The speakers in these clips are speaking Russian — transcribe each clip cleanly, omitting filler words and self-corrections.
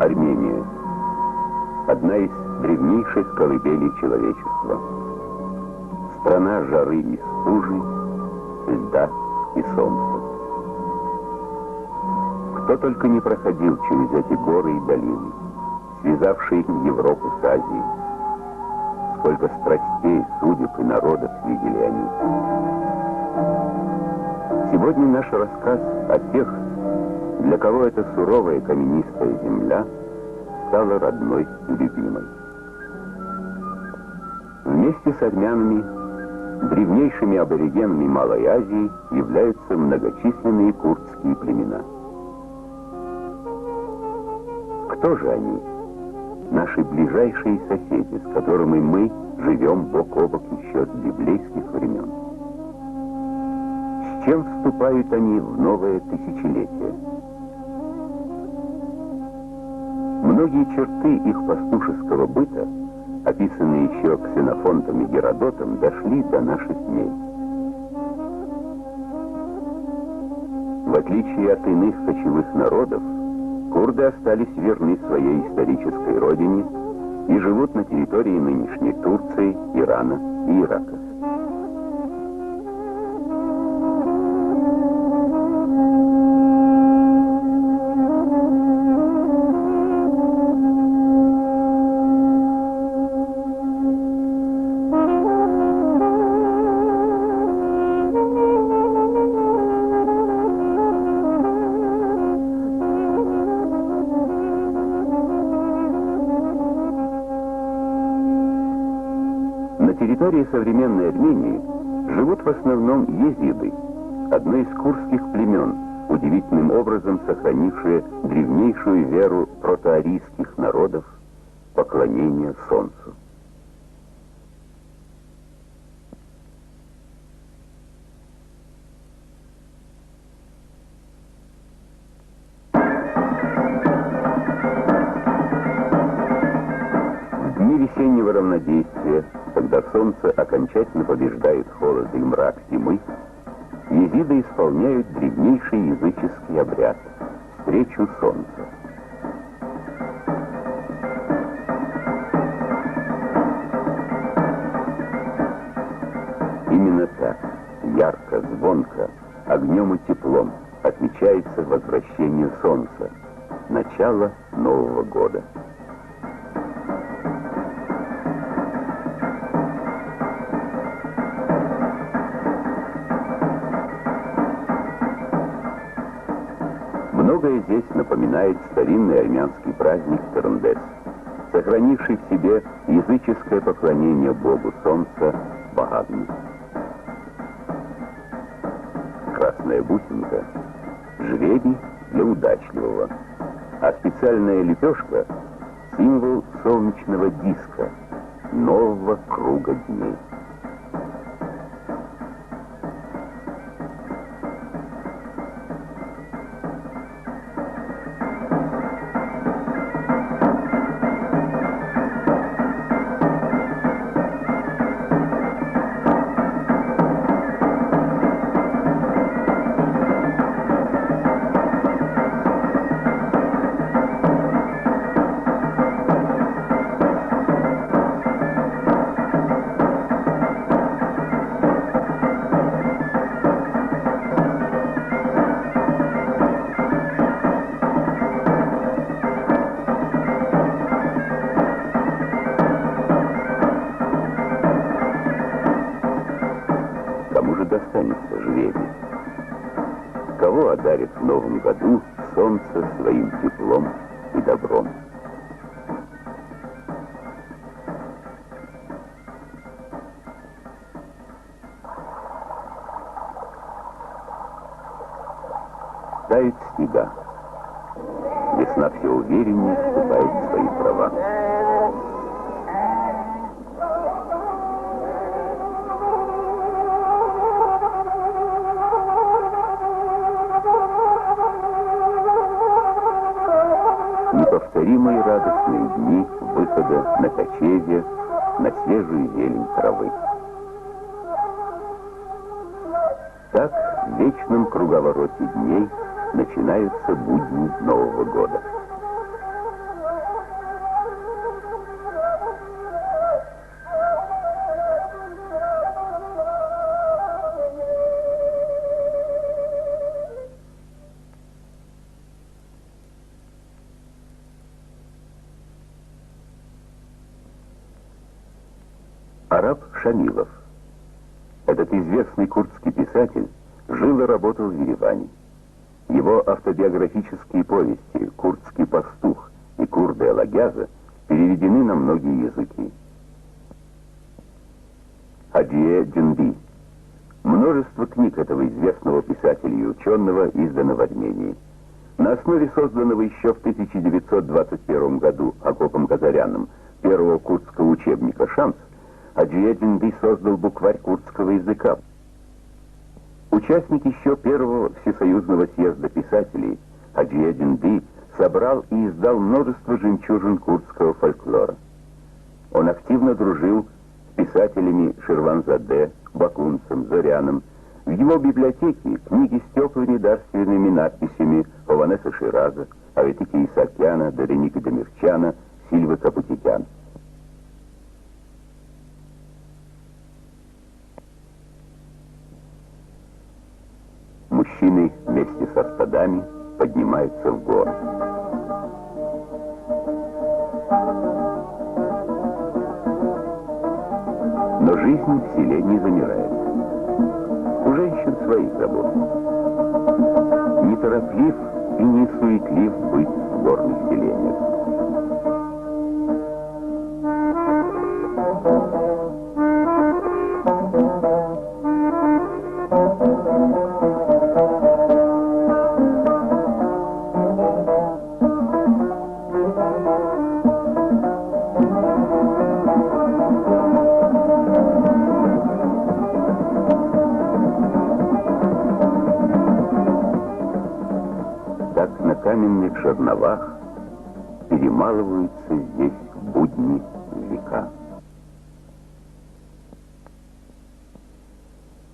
Армения. Одна из древнейших колыбелей человечества. Страна жары и стужи, льда и солнца. Кто только не проходил через эти горы и долины, связавшие Европу с Азией. Сколько страстей, судеб и народов видели они. Сегодня наш рассказ о тех, для кого эта суровая каменистая земля стала родной и любимой. Вместе с армянами, древнейшими аборигенами Малой Азии являются многочисленные курдские племена. Кто же они? Наши ближайшие соседи, с которыми мы живем бок о бок еще с библейских времен. С чем вступают они в новое тысячелетие? Многие черты их пастушеского быта, описанные еще Ксенофонтом и Геродотом, дошли до наших дней. В отличие от иных кочевых народов, курды остались верны своей исторической родине и живут на территории нынешней Турции, Ирана и Ирака. На территории современной Армении живут в основном езиды, одно из курдских племен, удивительным образом сохранившие древнейшую веру протоарийских народов поклонения солнцу. В дни весеннего равнодействия, когда солнце окончательно побеждает холод и мрак зимы, езиды исполняют древнейший языческий обряд — встречу солнца. Именно так, ярко, звонко, огнем и теплом отмечается возвращение солнца, начало Нового года. Многое здесь напоминает старинный армянский праздник Терндес, сохранивший в себе языческое поклонение богу солнца Багамни. Красная бусинка — жребий для удачливого, а специальная лепешка — символ солнечного диска, нового круга дней. Кому же достанется жребий? Кого одарит в новом году солнце своим теплом и добром? Тает снега. Весна все увереннее вступает в свои права. Неповторимые радостные дни выхода на кочевье, на свежую зелень травы. Так в вечном круговороте дней начинаются будни Нового года. Араб Шамилов. Этот известный курдский писатель жил и работал в Ереване. Его автобиографические повести «Курдский пастух» и «Курды Алагяза» переведены на многие языки. Хаджие Дюнди. Множество книг этого известного писателя и ученого издано в Армении. На основе созданного еще в 1921 году Акопом Казаряном первого курдского учебника «Шамс» Хаджие Дюнди создал букварь курдского языка. Участник еще первого всесоюзного съезда писателей Хаджие Дюнди собрал и издал множество жемчужин курдского фольклора. Он активно дружил с писателями Ширванзаде, Бакунцем, Зоряном. В его библиотеке книги с теплыми дарственными надписями Ованеса Шираза, Аветики Исакяна, Дореника Демирчана, Сильвы Капутикян. Мужчины вместе со стадами поднимаются в горы. Но жизнь в селе не замирает. У женщин своих забот. Нетороплив и не суетлив быть в горных селениях. На каменных жерновах перемалываются здесь будни века.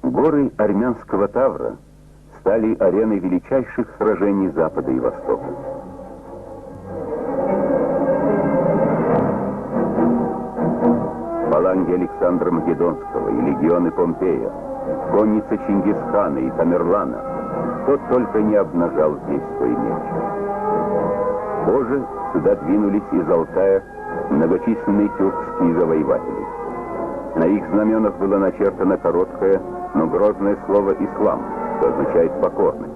Горы армянского Тавра стали ареной величайших сражений Запада и Востока. Фаланги Александра Македонского и легионы Помпея, конница Чингисхана и Тамерлана, кто только не обнажал здесь свой меч. Позже сюда двинулись из Алтая многочисленные тюркские завоеватели. На их знаменах было начертано короткое, но грозное слово «Ислам», что означает «покорность».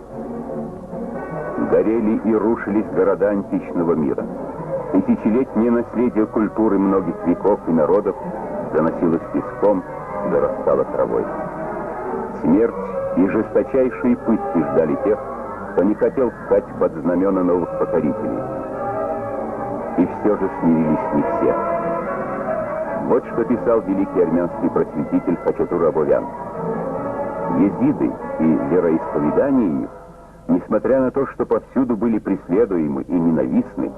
Горели и рушились города античного мира. Тысячелетнее наследие культуры многих веков и народов заносилось песком, зарастало травой. Смерть и жесточайшие пытки ждали тех, кто не хотел встать под знамена новых покорителей. И все же смирились не все. Вот что писал великий армянский просветитель Хачатур Абовян. Езиды и вероисповедание их, несмотря на то, что повсюду были преследуемы и ненавистны,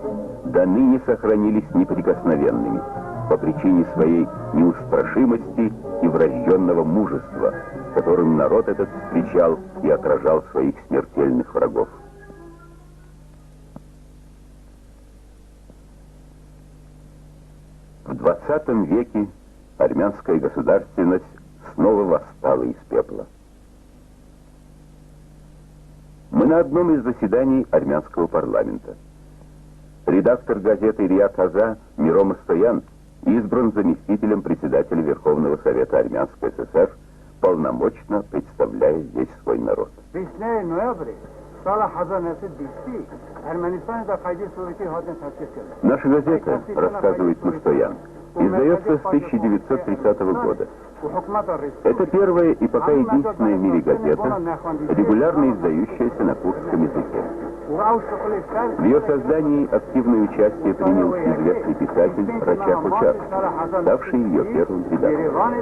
до ныне сохранились неприкосновенными по причине своей неустрашимости и врожденного мужества, которым народ этот встречал и отражал своих смертельных врагов. В 20 веке армянская государственность снова восстала из пепла. Мы на одном из заседаний армянского парламента. Редактор газеты «Риат Аза» Миро Мостоян избран заместителем председателя Верховного Совета Армянской ССР, полномочно представляя здесь свой народ. Наша газета, рассказывает Мостоян, издается с 1930 года. Это первая и пока единственная в мире газета, регулярно издающаяся на курдском языке. В ее создании активное участие принял известный писатель Рачах Учак, ставший ее первым редактором.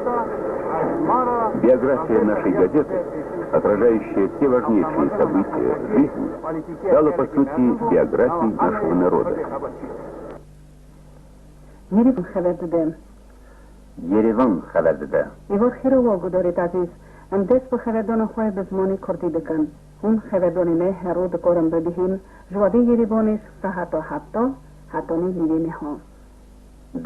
Биография нашей газеты, отражающая все важнейшие события жизни, стала по сути биографией нашего народа. Երևան խավարդը Իվոր խերովող գդորիտ ազիզ Անդես բխավերդոնը խոյ բզմոնի կորդի դկան Ուն խավերդոնի մե հերու դկորն բդիհին Ժուադի երևոնիս սահատո հատո Հատոնի լիրինի հո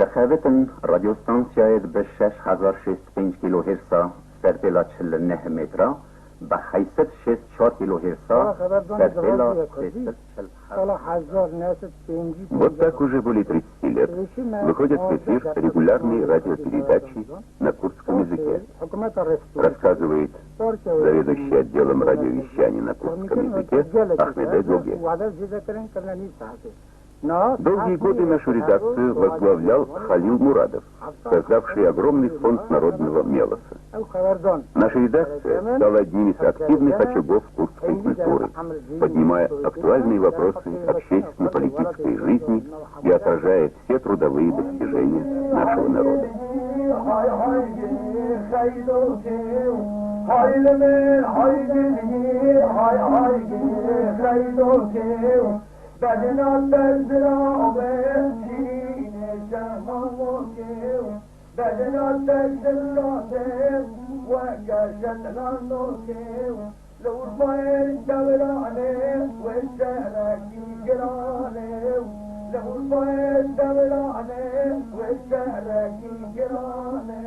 Դխավետն ռադիոստանցիա էդ բշեշ 1605 կիլոհերսա Սերպելաչլ նեհ մետրա به 804 کیلوهرتز در 347. Вот так уже более 30 лет выходят в эфир регулярные радиопередачи на курдском языке. Рассказывает заведующий отделом радиовещания на курдском языке Ахмеде Гоге. Долгие годы нашу редакцию возглавлял Халил Мурадов, создавший огромный фонд народного мелоса. Наша редакция стала одним из активных очагов курдской культуры, поднимая актуальные вопросы общественно-политической жизни и отражая все трудовые достижения нашего народа. بدنات تزرع شين شماموكيو بدنات تزرع وكاشت لانوكيو لو الفاير دوراني والسهركي جراني لو الفاير دوراني والسهركي جراني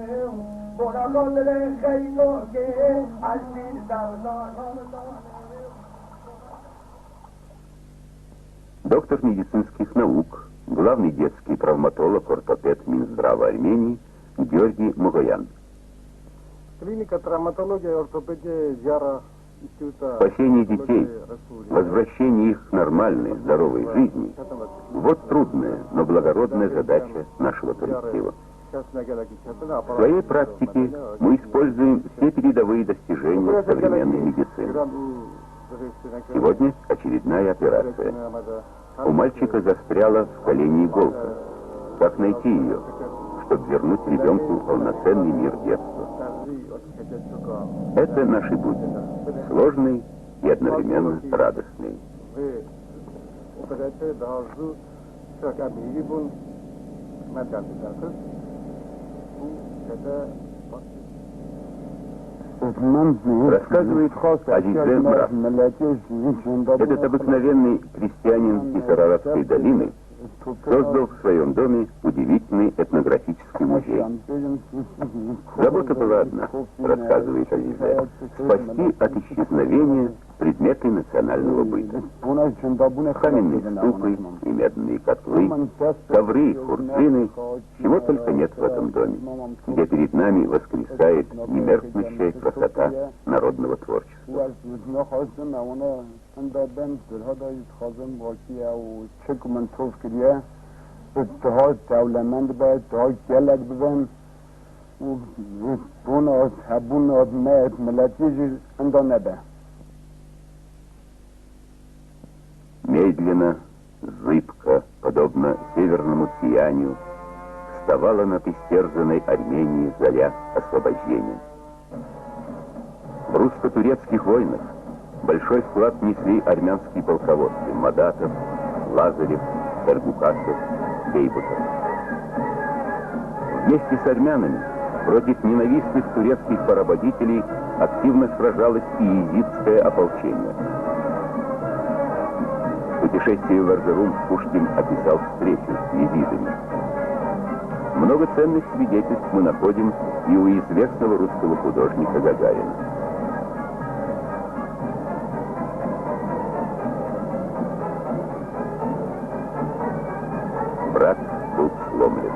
بونا قدر خيلوكي عزيز دولان Доктор медицинских наук, главный детский травматолог-ортопед Минздрава Армении Георгий Мугоян. Клиника травматологии и ортопедии Зяра института. Спасение детей, возвращение их к нормальной, здоровой жизни – вот трудная, но благородная задача нашего коллектива. В своей практике мы используем все передовые достижения современной медицины. Сегодня очередная операция. У мальчика застряла в колене иголка. Как найти ее, чтобы вернуть ребенку полноценный мир детства? Это наш путь. Сложный и одновременно радостный. Рассказывает Азизе Мрав. Этот обыкновенный крестьянин из Араратской долины создал в своем доме удивительный этнографический музей. Забота была одна, рассказывает Азизе, спасти от исчезновения предметы национального быта. Каменные ступы и медные котлы, ковры и куртины, чего только нет в этом доме, где перед нами воскресает немеркнущая красота народного творчества. Медленно, зыбко, подобно северному сиянию, вставала над истерзанной Арменией заря освобождения. В русско-турецких войнах большой вклад внесли армянские полководцы Мадатов, Лазарев, Эргукасов, Бейбутов. Вместе с армянами против ненавистных турецких поработителей активно сражалось и езидское ополчение. В путешествии в Эрзерум Пушкин описал встречу с езидами. Много ценных свидетельств мы находим и у известного русского художника Гагарина. Брат был сломлен.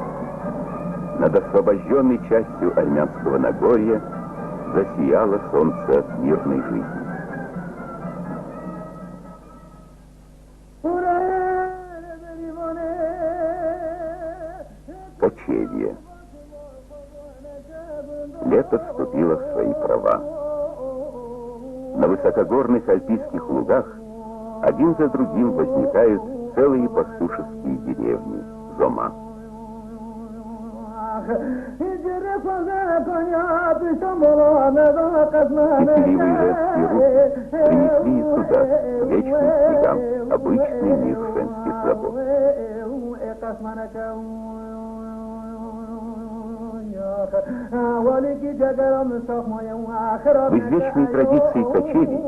Над освобожденной частью армянского Нагорья засияло солнце мирной жизни. Кочевье. Лето вступило в свои права. На высокогорных альпийских лугах один за другим возникают целые пастушеские деревни, дома. Счастливый женский рух принесли и сюда, к вечным снегам, обычный мир женских забот. В извечной традиции кочевий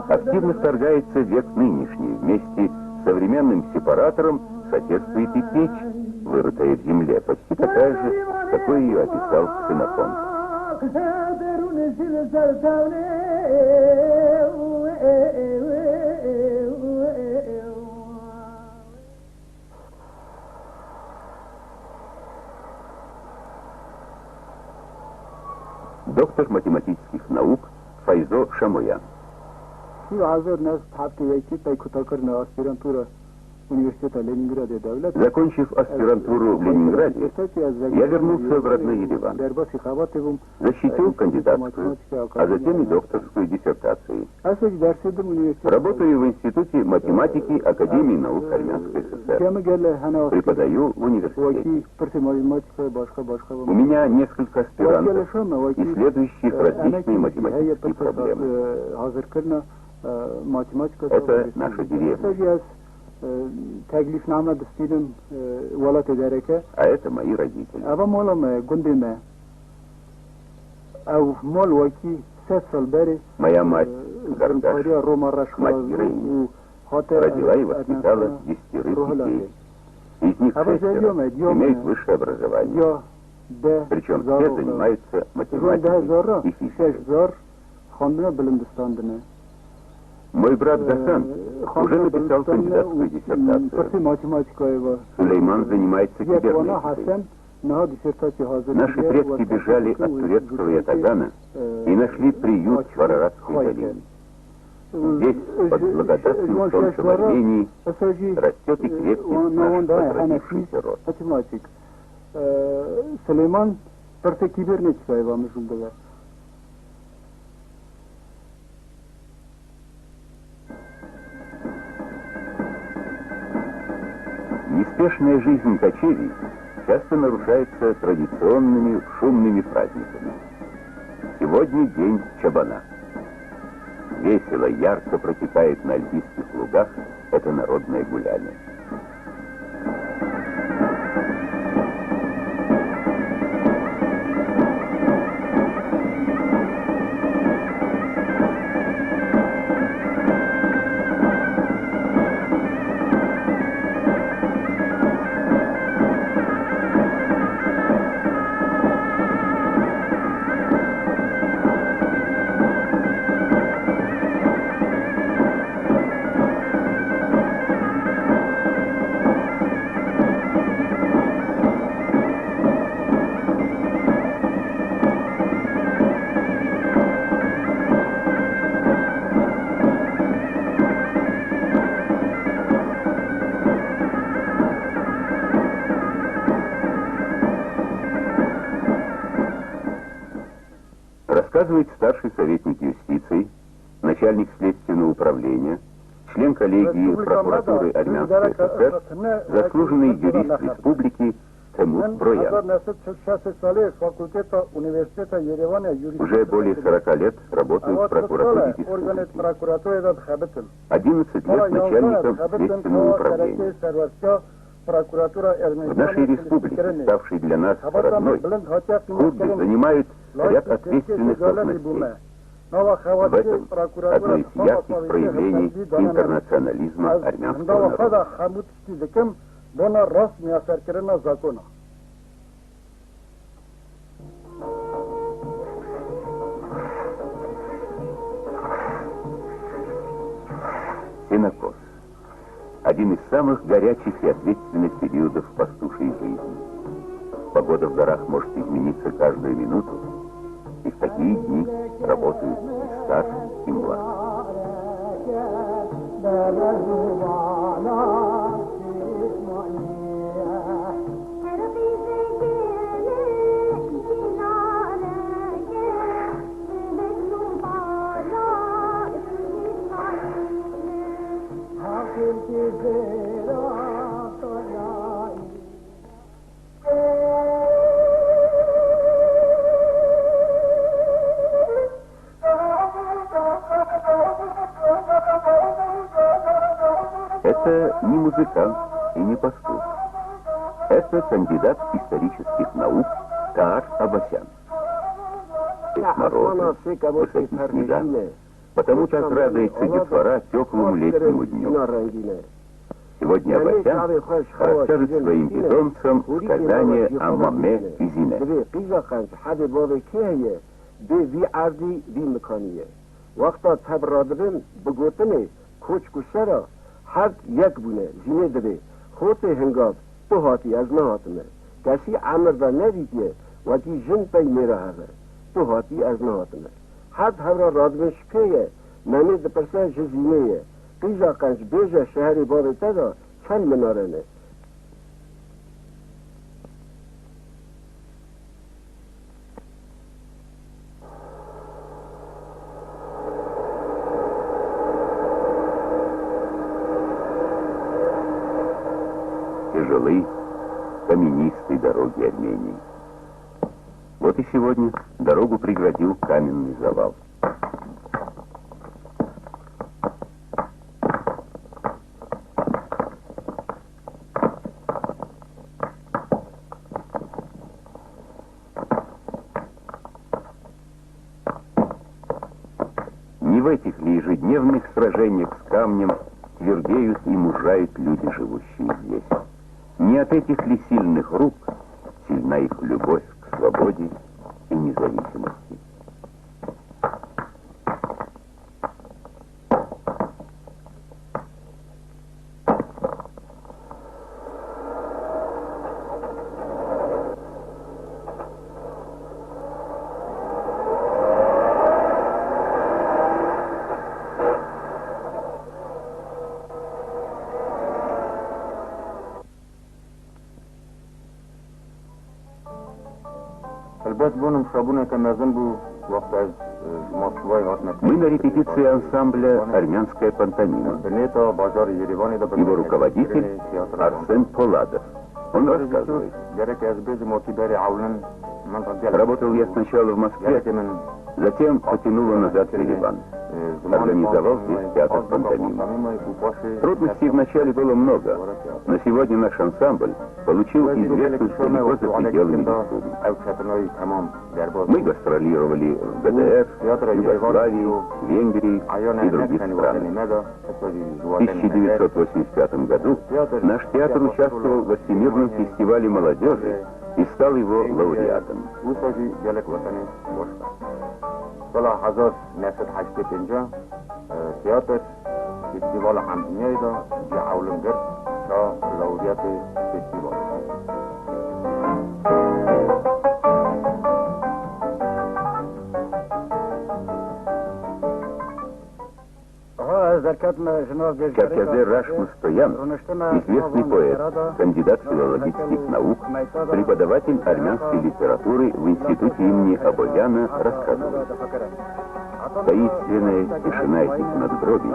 активно вторгается век нынешний. Вместе с современным сепаратором соседствует и печь, вырытая в земле, почти такая же, какой ее описал Ксенофонт. درون زیر سلطانه Доктор математических наук Файзо Шамоян. Закончив аспирантуру в Ленинграде, я вернулся в родной Ереван. Защитил кандидатскую, а затем и докторскую диссертацию. Работаю в Институте математики Академии наук Армянской ССР. Преподаю в университете. У меня несколько аспирантов, исследующих различные математические проблемы. Это наша деревня. А это мои родители. Моя мать Гардаш, мать героини, родила и воспитала 10 детей. Из них 6 имеют высшее образование. Причем все занимаются математикой и физикой. Мой брат Гасан уже написал кандидатскую диссертацию. Сулейман занимается кибернетикой. Наши предки бежали от турецкого ятагана и нашли приют в Араратской долине. Здесь, под благодатным солнцем Армении, растет и крепнет наш возродившийся род. Сулейман просто кибернетика вам жулдага. Неспешная жизнь кочевий часто нарушается традиционными шумными праздниками. Сегодня день Чабана. Весело, ярко протекает на альпийских лугах это народное гуляние. Рассказывает старший советник юстиции, начальник следственного управления, член коллегии прокуратуры Армянской ССР, заслуженный юрист республики Темур Броян. Уже более 40 лет работаю в прокуратуре республики. 11 лет начальником следственного управления. В нашей республике, ставшей для нас родной, курды занимают ряд ответственных должностей. В этом одно из ярких проявлений интернационализма армянского народа. Сенокос. Один из самых горячих и ответственных периодов пастушьей жизни. Погода в горах может измениться каждую минуту, и в такие дни работают и стар, и млад. Это не музыкант и не пастух. Это кандидат исторических наук Таар Абасян. Морозы, высокие снега, потому так радуется детвора теплому летнему дню. Сегодня Абасян расскажет своим питомцам сказание о Маме и Зине. وقتا تب رادرن بگوتنه کوچکو سرا هر یک بونه زینه دبه خود هنگاب تو هاتی از نهاتنه کسی عمر دا ندیدیه و کی جن پی میره هره تو هاتی از نهاتنه حد هورا رادرن شپیه نمی دپرسه جزینه قیزا قنج بیجه شهری بابی تدا چند منارنه Тяжелы каменистые дороги Армении. Вот и сегодня дорогу преградил каменный завал. Не в этих ли ежедневных сражениях с камнем твердеют и мужают люди, живущие здесь? Не от этих ли сильных рук сильна их любовь к свободе и независимости? Мы на репетиции ансамбля «Армянская пантомима». Его руководитель Арсен Поладов. Он рассказывает. Работал я сначала в Москве, затем потянуло назад в Ереван. Организовал здесь театр пантомимы. Трудностей вначале было много, но сегодня наш ансамбль получил известность далеко за пределами республики. Мы гастролировали в ГДР, Югославии, Венгрии и других странах. В 1985 году наш театр участвовал в Всемирном фестивале молодежи и стал его лауреатом. سال 1985 تئاتر فستیوال همدنیایی دا جعولم گرد تا لوریت فستیوال. Кавказер Рашмус Стоян, известный поэт, кандидат филологических наук, преподаватель армянской литературы в институте имени Абояна, рассказывает. Таинственная тишина этих надгробий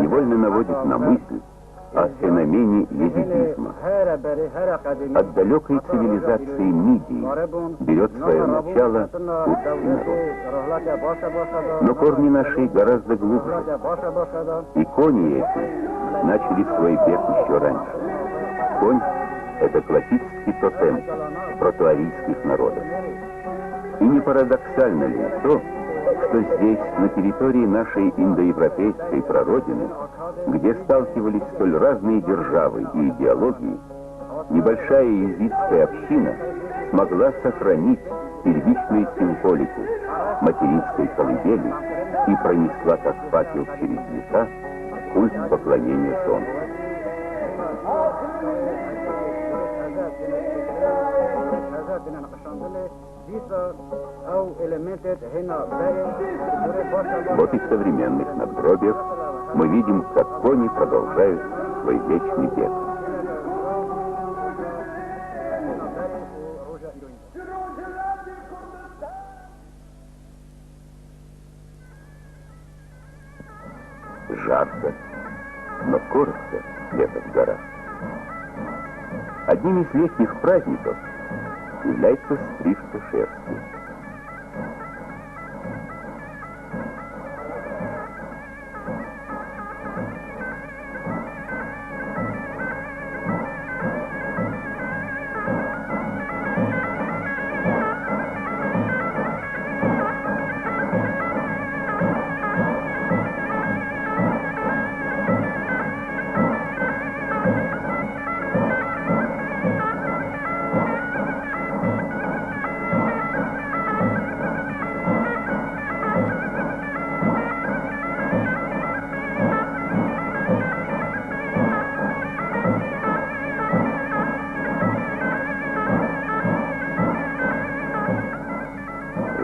невольно наводит на мысль о феномене езидизма. От далекой цивилизации Мидии берет свое начало курдский народ. Но корни наши гораздо глубже. И кони эти начали свой бег еще раньше. Конь — это классический тотем протоарийских народов. И не парадоксально ли то, что здесь, на территории нашей индоевропейской прародины, где сталкивались столь разные державы и идеологии, небольшая езидская община смогла сохранить первичную символику материнской колыбели и пронесла как факел через века культ поклонения солнцу. Вот и в современных надгробиях мы видим, как кони продолжают свой вечный бег. Жарко, но коротко лето в горах. Одним из летних праздников является стрижка шерсти.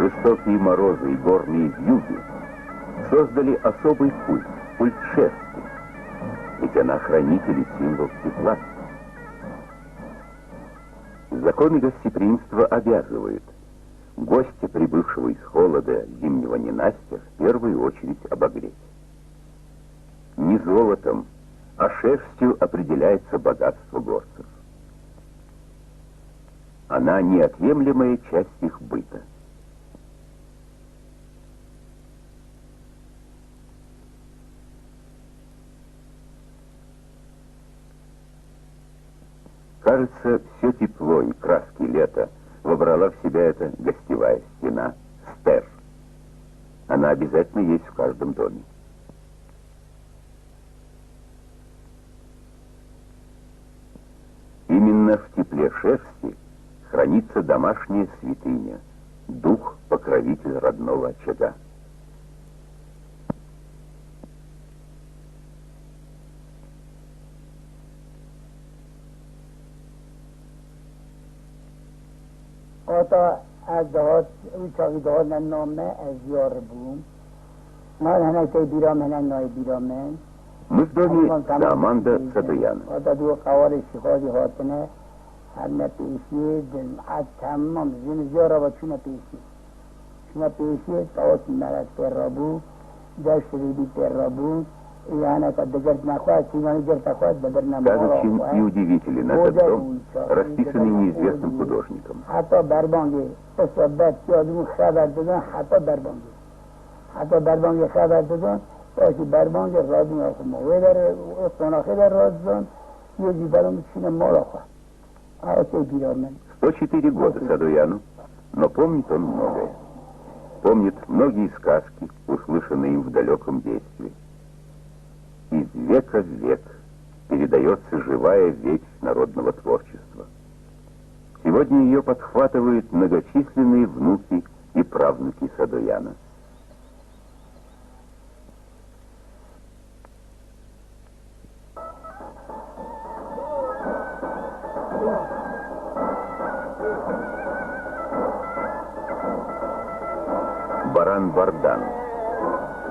Жестокие морозы и горные вьюги создали особый культ шерсти, ведь она хранитель и символ тепла. Законы гостеприимства обязывают гостя, прибывшего из холода зимнего ненастья, в первую очередь обогреть. Не золотом, а шерстью определяется богатство горцев. Она неотъемлемая часть их быта. Кажется, все тепло и краски лета вобрала в себя эта гостевая стена стер. Она обязательно есть в каждом доме. Именно в тепле шерсти хранится домашняя святыня, дух-покровитель родного очага. Ota از دهات او چاقی دهات نامه از یار بوم ما هنه تی بیرام هنه نای بیرامن Мы в доме Дааманда Садояна. Ota دو قوار شخازی هاتنه هر نپیشی دل عد تمام زن زیارا با چونه پیشی تاوت مرد پر رابو داشت ریدی پر رابو يعني كدجرت نخوات سيماني جرت أخوات بدرنا Сказочен и удивителен этот дом, расписанный неизвестным художником. حتى بربانگی اصابت یادمون خبر دادن حتی بربانگی خبر دادن باشی بربانگی رادون آخوام ویدر اصطناخی در رازدان یه جیبالم چینه مال آخواه آسه بیرامن 104 года Садояну, но помнит он многое. Помнит многие сказки, услышанные им в далеком детстве. Из века в век передается живая ветвь народного творчества. Сегодня ее подхватывают многочисленные внуки и правнуки Садояна. Баран-Бардан.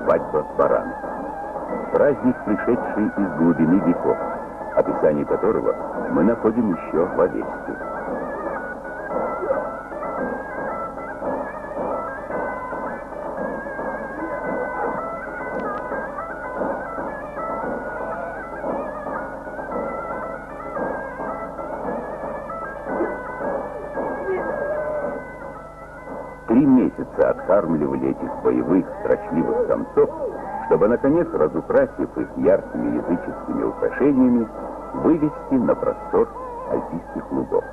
Свадьба барана. Праздник, пришедший из глубины веков, описание которого мы находим еще в Овесте. Три месяца откармливали этих боевых, дрочливых самцов, чтобы, наконец, разукрасив их яркими языческими украшениями, вывести на простор альпийских лугов.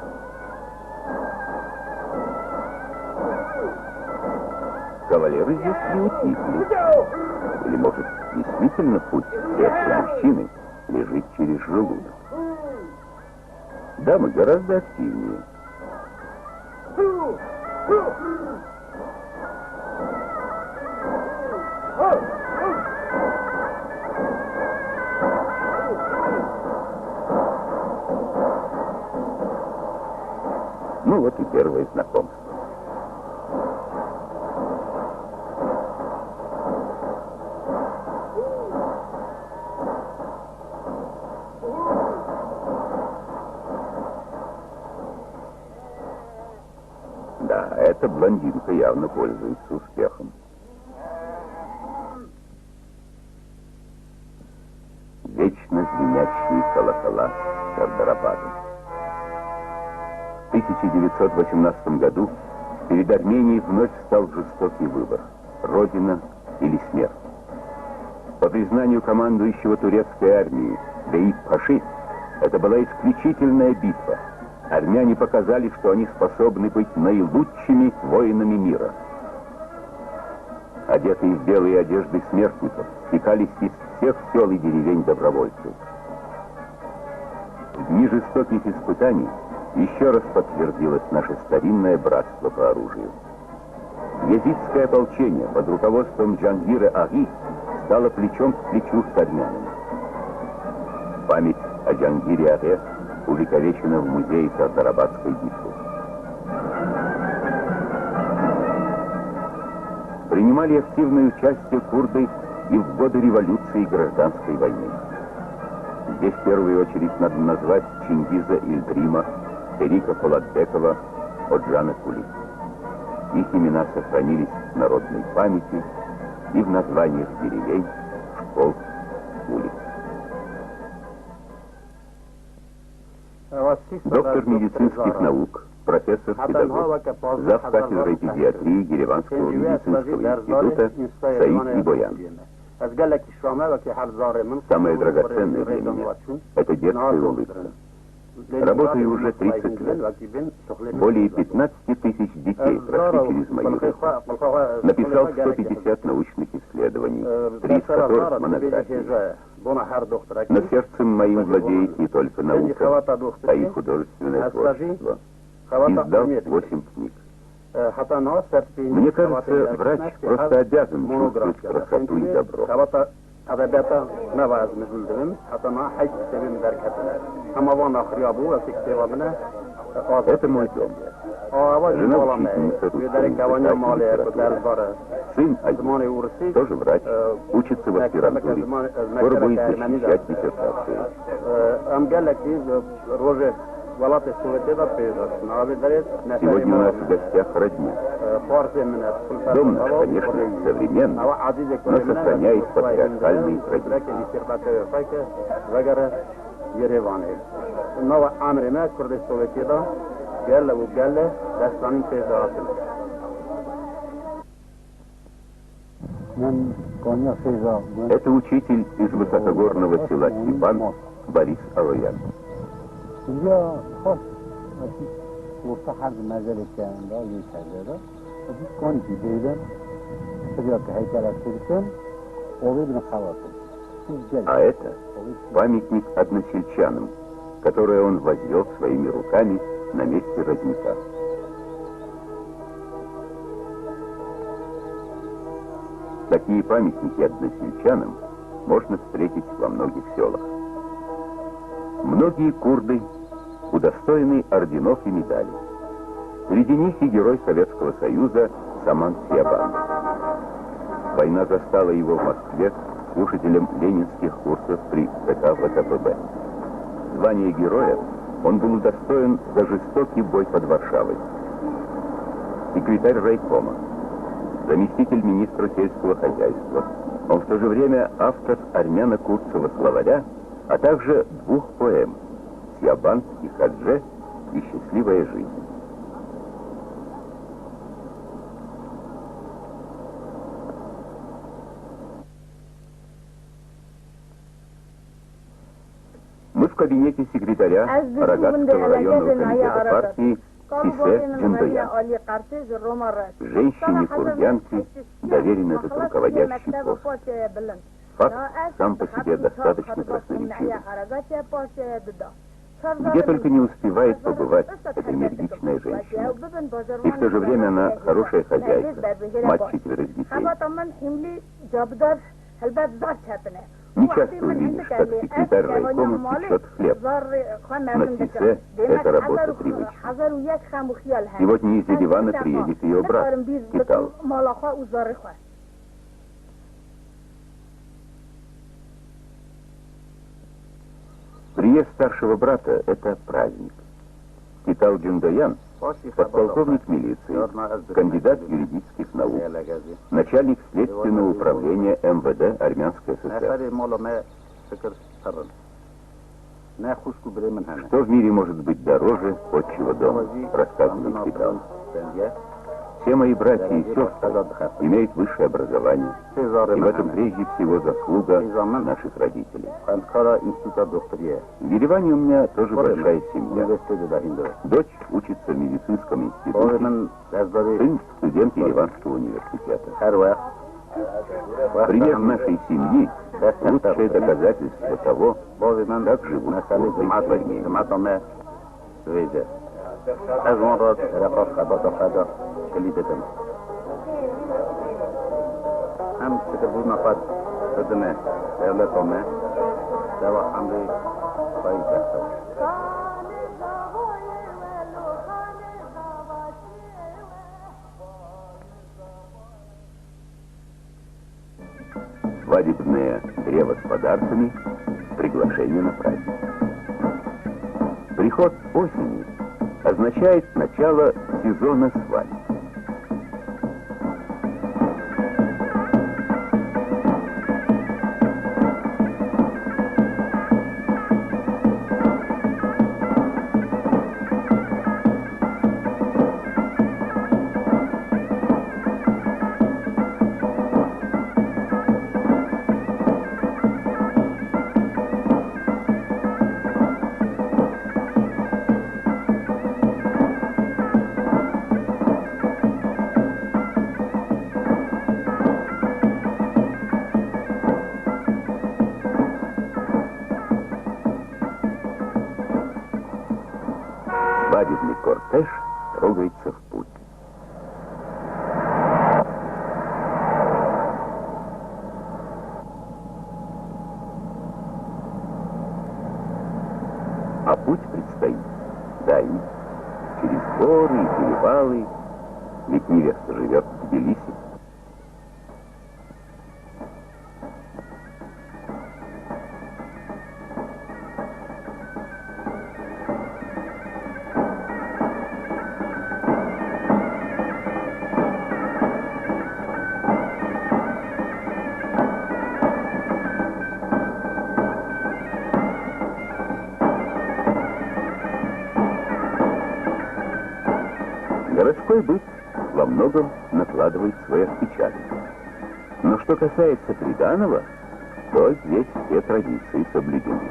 Кавалеры здесь не утихли. Или, может, действительно путь сердца мужчины лежит через желудок. Дамы гораздо активнее. Ну вот и первое знакомство. Да, эта блондинка явно пользуется успехом. Вечно звенящие колокола Сардарабада. В 1918 году перед Арменией вновь стал жестокий выбор – родина или смерть. По признанию командующего турецкой армии Бейит-Паши, это была исключительная битва. Армяне показали, что они способны быть наилучшими воинами мира. Одетые в белые одежды смертников, стекались из всех сел и деревень добровольцев. В дни жестоких испытаний еще раз подтвердилось наше старинное братство по оружию. Язидское ополчение под руководством Джангира Аги стало плечом к плечу с армянами. Память о Джангире Аге увековечена в музее Сардарабадской битвы. принимали активное участие курды и в годы революции и гражданской войны. Здесь в первую очередь надо назвать Чингиза Ильдрима, Эрика Полатбекова, Оджана Кули. Их имена сохранились в народной памяти и в названиях деревень, школ, улиц. Доктор медицинских наук, профессор-педагог, зав. Кафедрой педиатрии Ереванского медицинского института Саид Ибоян. Самое драгоценное для меня – это детская улыбка. Работаю уже 30 лет. Более 15 тысяч детей прошли через мои руки. Написал 150 научных исследований, 3 из которых монографии. Но сердцем моим владеет не только наука, а и художественное творчество. Издал 8 книг. Мне кажется, врач просто обязан чувствовать красоту и добро. Это мой дом. Жена учительница русского языка и литературы. Сын один, тоже врач, учится в аспирантуре. Скоро будет защищать диссертацию. Сегодня у нас в гостях родня. Дом наш, конечно, современный, но сохраняет патриархальные традиции. Это учитель из высокогорного села Тибан Борис Алоян. اینجا خاص وقتا حرف نظر کنده یک هزاره و بیش کنی که دیدن سبیا که هیکل از سرسن اوه بنا خواسته. А это памятник односельчанам, который он возвел своими руками на месте родника. Такие памятники односельчанам можно встретить во многих селах. Многие курды удостоены орденов и медалей. Среди них и герой Советского Союза Саман Сиабан. Война застала его в Москве слушателем ленинских курсов при ЦК ВКПБ. Звание героя он был удостоен за жестокий бой под Варшавой. Секретарь райкома, заместитель министра сельского хозяйства. Он в то же время автор армяно-курдского словаря, а также 2 поэм «Сиабан и Хадже» и «Счастливая жизнь». Мы в кабинете секретаря Арагатского районного комитета партии Сисе Джиндоян. Женщине-курдянке доверен этот руководящий пост. Факт сам по себе достаточно красноречивый. Где только не успевает побывать эта энергичная женщина. И в то же время она хорошая хозяйка, мать 4 детей. Не часто увидишь, как секретарь райкома печет хлеб. Но Сисе эта работа привычна. Сегодня из Еревана приедет ее брат, Китал. Приезд старшего брата – это праздник. Китал Джиндоян – подполковник милиции, кандидат юридических наук, начальник следственного управления МВД Армянской ССР. Что в мире может быть дороже отчего дома, рассказывает Китал. Все мои братья и сестры имеют высшее образование, и в этом прежде всего заслуга наших родителей. В Ереване у меня тоже большая семья. Дочь учится в медицинском институте, сын студент Ереванского университета. Пример нашей семьи – лучшее доказательство того, как живут курды в войне. از آن را رفاق خدا تا خدا کلید دم هم که بود نفر بدنه دولت آمه دوا همری پایی کرده свадебное древо с подарками, приглашение на праздник. Приход осени означает начало сезона свадеб. Свадебный кортеж трогается в путь. А путь предстоит дальний, через горы и перевалы, ведь невеста живет в Тбилиси. Городской быт во многом накладывает свои отпечатки. Но что касается приданого, то здесь все традиции соблюдены.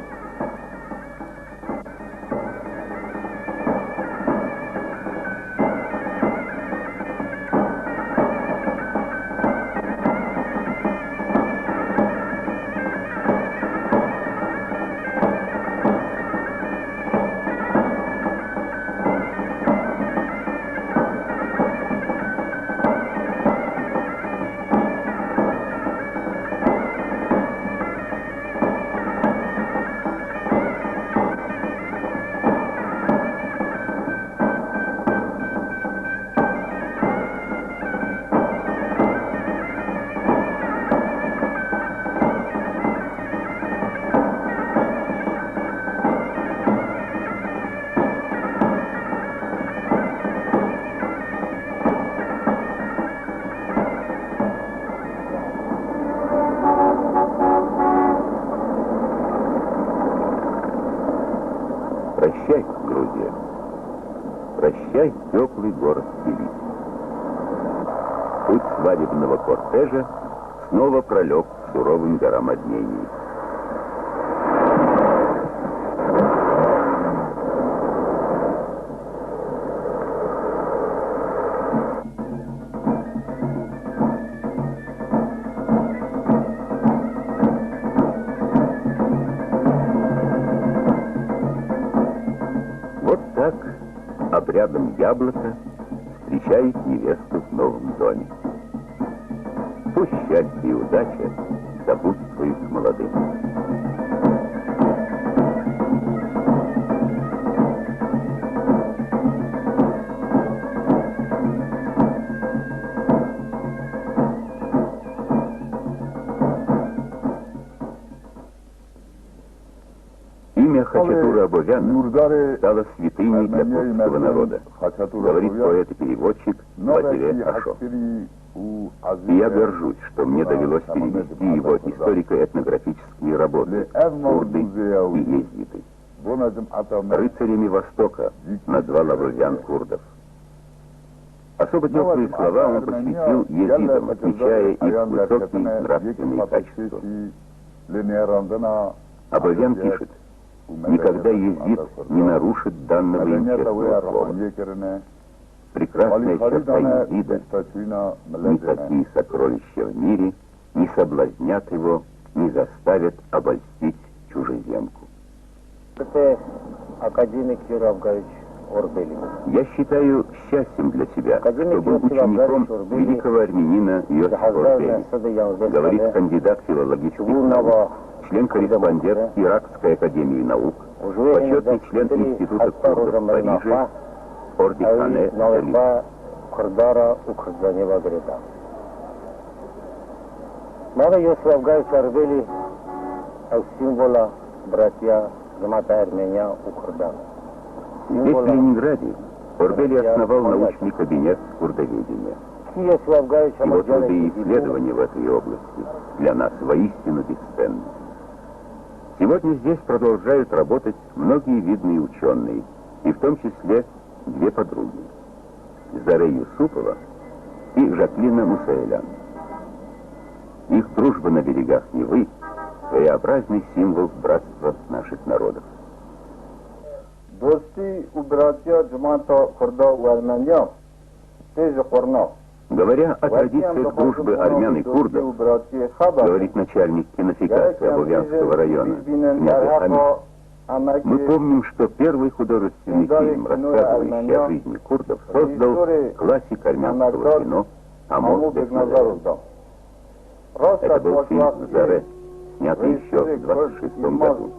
Прощай, Грузия. Прощай, теплый город Тбилиси. Путь свадебного кортежа снова пролег к суровым горам Адмении. Так, обрядом яблока встречает невесту в новом доме. Пусть счастье и удача сопутствуют молодым. Имя Хачатура Абовяна стало святыней для тюркского народа, говорит поэт и переводчик Батире Ашо. И я горжусь, что мне довелось перевести его историко-этнографические работы «Курды» и «Езиды». Рыцарями Востока назвал Абовян курдов. Особо теплые слова он посвятил езидам, отмечая их высокие нравственные качества. Абовян пишет: «Никогда езид не нарушит данного им честного слова. Прекрасная черта езида, никакие сокровища в мире не соблазнят его, не заставят обольстить чужеземку». Академик Юравгович Орбели. Я считаю счастьем для себя, что был учеником великого армянина Йосифа Орбели, говорит кандидат филологических наук, член-корреспондент Иракской академии наук, почетный член Института курдов в Париже, Ордихане Шариф. Mare Ioslavgaic Arveli au символа братья Жмата Армения у Курдан. Здесь, в Ленинграде, Орбели основал научный кабинет курдоведения. Его труды и исследования в этой области для нас воистину бесценны. Сегодня здесь продолжают работать многие видные ученые, и в том числе две подруги – Заре Юсупова и Жаклина Мусаэлян. Их дружба на берегах Невы – своеобразный символ братства наших народов. Дости у братья Джумата Курда у Армения, ты же Хорна. Говоря о традициях дружбы армян и курдов, говорит начальник кинофикации Обовянского района, князь Хамид, мы помним, что первый художественный фильм, рассказывающий о жизни курдов, создал классик армянского кино Амос Бекназаров. Это был фильм «Заре», снятый еще в 26 году.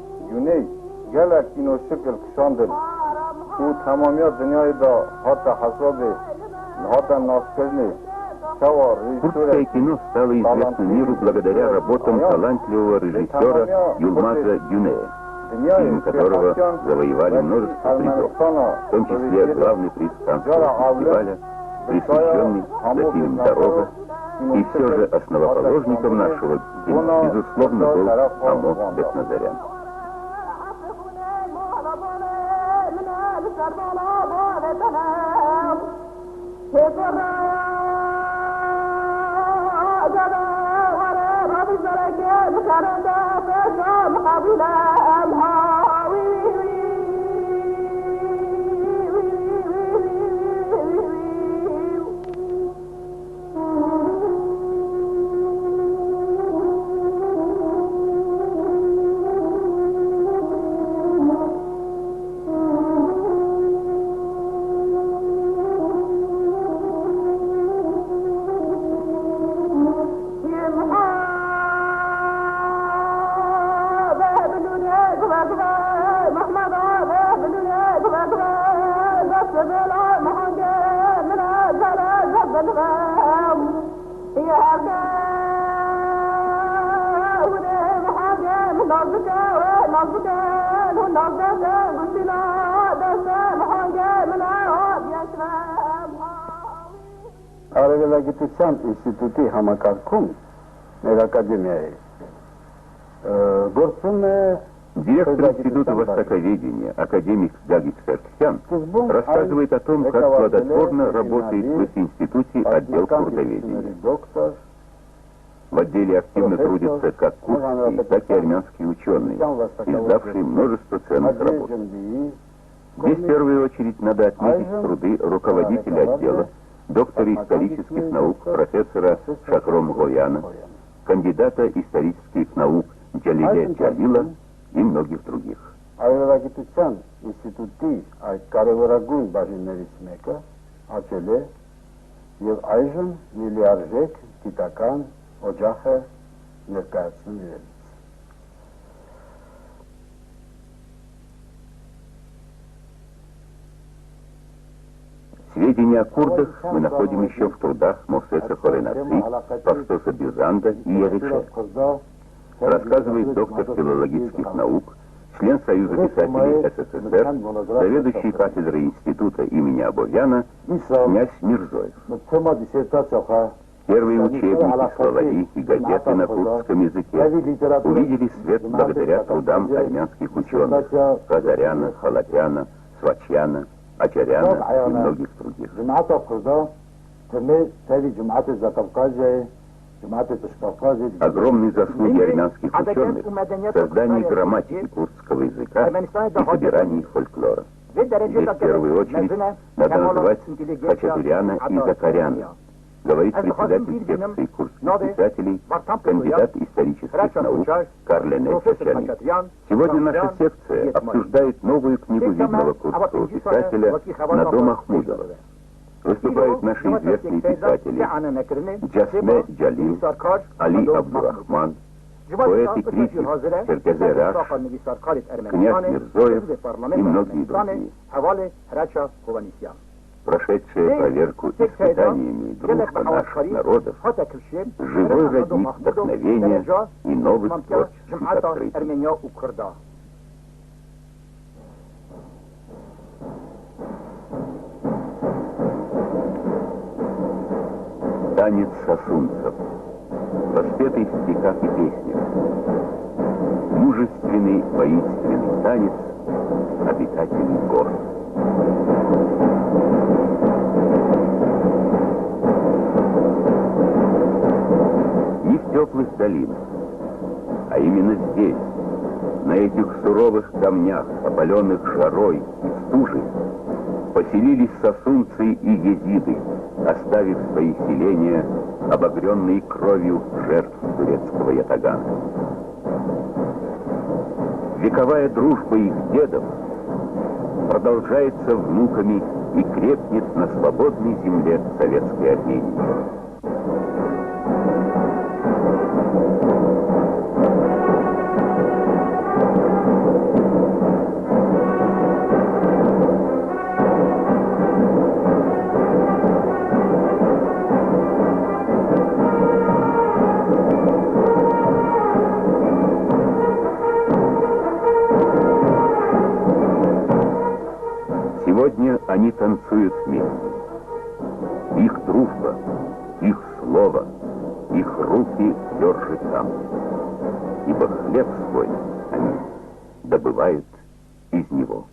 Курдское кино стало известно миру благодаря работам талантливого режиссера Юлмаза Гюнея, фильм которого завоевали множество призов, в том числе главный приз Каннского фестиваля, присвященный за фильм «Дорога», и все же основоположником нашего кино, безусловно, был Амос Бекназарян. Արևելագիտության ինստիտուտի համակարգում մեր ակադեմիայի գործում է Директор Института Востоковедения, академик Дагис Сарксян, рассказывает о том, как плодотворно работает в их институте отдел курдоведения. В отделе активно трудятся как курдские, так и армянские ученые, издавшие множество ценных работ. Здесь в первую очередь надо отметить труды руководителя отдела, доктора исторических наук профессора Шакром Гояна, кандидата исторических наук Джалиле Джалила и многих других. Արևելագիտության ինստիտուտի այդ կարևորագույն բաժիններից մեկը աճել է եւ այժմ մի լիարժեք գիտական օջախ է ներկայացնում իրենց։ Сведения о курдах мы находим еще в трудах Мосеса Хоренаци, Пастоса Бюзанда и Яриче. Рассказывает доктор филологических наук, член Союза писателей СССР, заведующий кафедрой института имени Абовяна, князь Мирзоев. Первые учебники, словари и газеты на курдском языке увидели свет благодаря трудам армянских ученых Казаряна, Халатяна, Свачьяна, Ачаряна и многих других. Огромные заслуги армянских ученых в создании грамматики курдского языка и собирании фольклора. Здесь в первую очередь надо называть Хачатуряна и Закаряна, говорит председатель секции курдских писателей, кандидат исторических наук Карлене Чачани. Сегодня наша секция обсуждает новую книгу видного курдского писателя Надо Махмудова. Выступают наши известные писатели Джасме Джалил, Али Абдурахман, поэт и критик Черкезе Раш, князь Мирзоев и многие другие. прошедшая проверку испытаниями дружба наших народов, живой родник вдохновения и новых творческих открытий. Танец сосунцев, воспетый в стихах и песнях. Мужественный, воинственный танец обитателей гор. Не в теплых долинах, а именно здесь, на этих суровых камнях, опаленных жарой и стужей, поселились сосунцы и езиды, оставив свои селения, обогренные кровью жертв турецкого ятагана. Вековая дружба их дедов продолжается внуками и крепнет на свободной земле Советской Армении. Сегодня они танцуют вместе. Их дружба, их слово, их руки держат камни. Ибо хлеб свой они добывают из него.